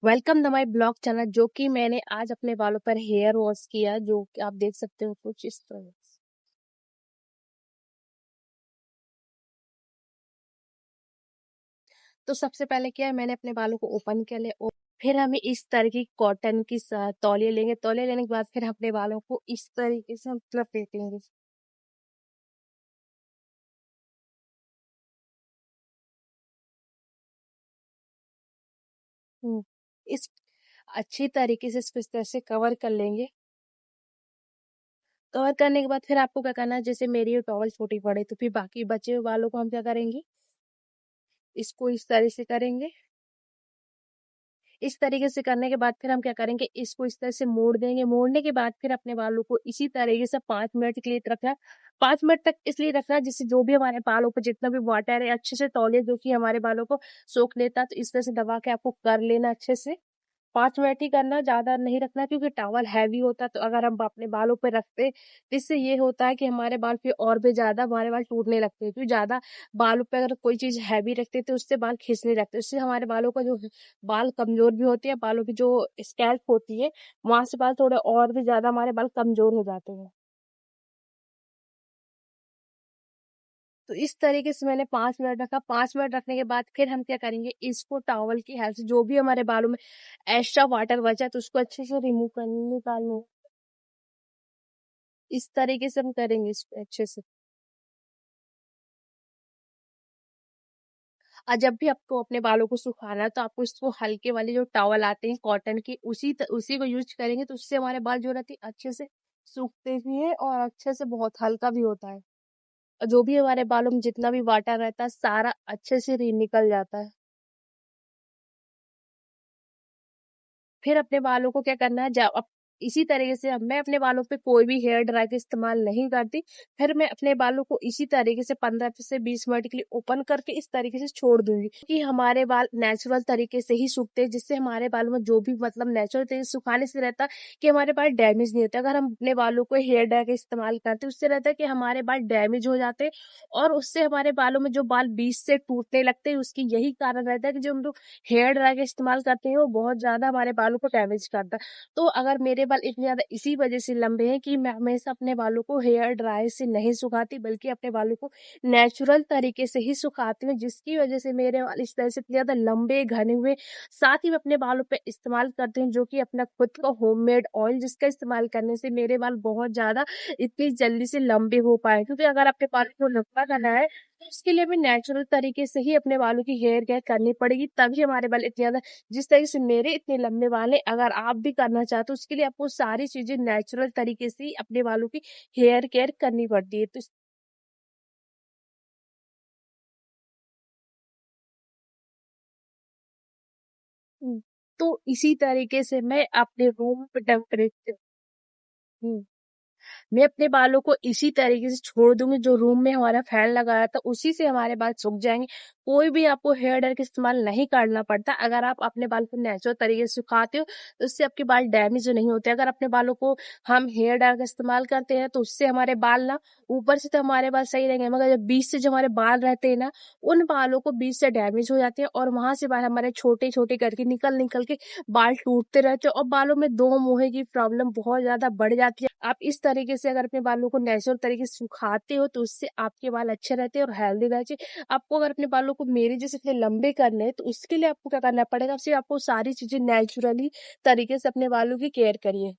Welcome the my blog channel. जो कि मैंने आज अपने बालों पर हेयर वॉश किया, जो कि आप देख सकते हो कुछ इस तरह से। तो सबसे पहले क्या है, मैंने अपने बालों को ओपन कर लिया। फिर हमें इस तरह की कॉटन की तौलिया लेंगे। तौलिया लेने के बाद फिर अपने बालों को इस तरीके से हम लपेटेंगे। हम्म, इस अच्छी तरीके से इसको इस तरह से कवर कर लेंगे। कवर करने के बाद फिर आपको क्या करना है, जैसे मेरी ये टॉवल छोटी पड़े तो फिर बाकी बचे हुए बालों को हम क्या करेंगे, इसको इस तरह से करेंगे। इस तरीके से करने के बाद फिर हम क्या करेंगे, इसको इस तरह से मोड़ देंगे। मोड़ने के बाद फिर अपने बालों को इसी तरीके से 5 मिनट के लिए रखना है। 5 मिनट तक इसलिए रखना है जिससे जो भी हमारे बालों पर जितना भी वाटर है अच्छे से तौलिए जो कि हमारे बालों को सोख लेता है, तो इस तरह से दबा के आपको कर लेना अच्छे से। 5 मिनट ही करना, ज्यादा नहीं रखना, क्योंकि टॉवल हैवी होता है। तो अगर हम अपने बालों पे रखते तो इससे ये होता है कि हमारे बाल फिर और भी ज्यादा हमारे बाल टूटने लगते हैं। क्योंकि ज्यादा बालों पे अगर कोई चीज हैवी रखते तो उससे बाल खींचने लगते हैं। उससे हमारे बालों का जो बाल कमजोर भी होती है, बालों की जो स्कैल्प होती है वहां से बाल थोड़े और भी ज्यादा हमारे बाल कमजोर हो जाते हैं। तो इस तरीके से मैंने 5 मिनट रखा। 5 मिनट रखने के बाद फिर हम क्या करेंगे, इसको टॉवल की हेल्प से जो भी हमारे बालों में एक्स्ट्रा वाटर बचा तो उसको अच्छे से रिमूव करने निकालना। इस तरीके से हम करेंगे इसको अच्छे से। और जब भी आपको अपने बालों को सुखाना है तो आपको इसको हल्के वाले जो टॉवल आते हैं कॉटन के, उसी को यूज करेंगे तो उससे हमारे बाल जो रहते हैं अच्छे से सूखते भी है और अच्छे से बहुत हल्का भी होता है। और जो भी हमारे बालों में जितना भी वाटर रहता है सारा अच्छे से निकल जाता है। फिर अपने बालों को क्या करना है, जब इसी तरीके से मैं अपने बालों पे कोई भी हेयर ड्राई का इस्तेमाल नहीं करती। फिर मैं अपने बालों को इसी तरीके से 15 से 20 मिनट के लिए ओपन करके इस तरीके से छोड़ दूंगी कि हमारे बाल नेचुरल तरीके से ही सूखते हैं, जिससे हमारे बालों में जो भी मतलब नेचुरल तरीके से सुखाने से रहता है कि हमारे बाल डैमेज नहीं होते। अगर हम अपने बालों को हेयर ड्राई का इस्तेमाल करते हैं उससे रहता है कि हमारे बाल डैमेज हो जाते हैं और उससे हमारे बालों में जो बाल बीच से टूटने लगते हैं। उसकी यही कारण रहता है कि जो हम लोग हेयर ड्राई का इस्तेमाल करते हैं वो बहुत ज्यादा हमारे बालों को डैमेज करता है। तो अगर मेरे बाल इतने ज्यादा इसी वजह से लंबे हैं कि मैं हमेशा अपने बालों को हेयर ड्राई से नहीं सुखाती, बल्कि अपने बालों को नेचुरल तरीके से ही सुखाती हूँ, जिसकी वजह से मेरे बाल इस तरह से इतने ज्यादा लंबे घने हुए। साथ ही मैं अपने बालों पे इस्तेमाल करती हूँ जो कि अपना खुद का होममेड ऑयल, जिसका इस्तेमाल करने से मेरे बाल बहुत ज्यादा इतनी जल्दी से लंबे हो पाए। क्योंकि अगर अपने बालों को लंबा करना है तो उसके लिए हमें नेचुरल तरीके से ही अपने बालों की हेयर केयर करनी पड़ेगी, तभी हमारे बाल इतने ज्यादा, जिस तरीके से मेरे इतने लंबे बाल हैं, अगर आप भी करना चाहते हो उसके लिए आपको सारी चीजें नेचुरल तरीके से ही अपने बालों की हेयर केयर करनी पड़ती है। तो इसी तरीके से मैं अपने रूम टेम्परेचर, मैं अपने बालों को इसी तरीके से छोड़ दूंगी। जो रूम में हमारा फैन लगाया था उसी से हमारे बाल सूख जाएंगे। कोई भी आपको हेयर ड्रायर का इस्तेमाल नहीं करना पड़ता। अगर आप अपने बाल को नेचुरल तरीके से सुखाते हो तो उससे आपके बाल डैमेज नहीं होते। अगर अपने बालों को हम हेयर ड्रायर का इस्तेमाल करते हैं तो उससे हमारे बाल ना, ऊपर से तो हमारे बाल सही रहेंगे मगर जब बीच से जो हमारे बाल रहते हैं ना, उन बालों को बीच से डैमेज हो जाते हैं और वहां से बाल हमारे छोटे छोटे करके निकल निकल के बाल टूटते रहते हैं और बालों में दो मुंहे की प्रॉब्लम बहुत ज्यादा बढ़ जाती है। आप इस तरीके से अगर अपने बालों को नेचुरल तरीके से सुखाते हो तो उससे आपके बाल अच्छे रहते हैं और हेल्दी रहते हैं। आपको अगर अपने बालों को मेरे जैसे इतने लंबे करने हैं तो उसके लिए आपको क्या करना पड़ेगा, सिर्फ आपको सारी चीजें नेचुरली तरीके से अपने बालों की केयर करिए।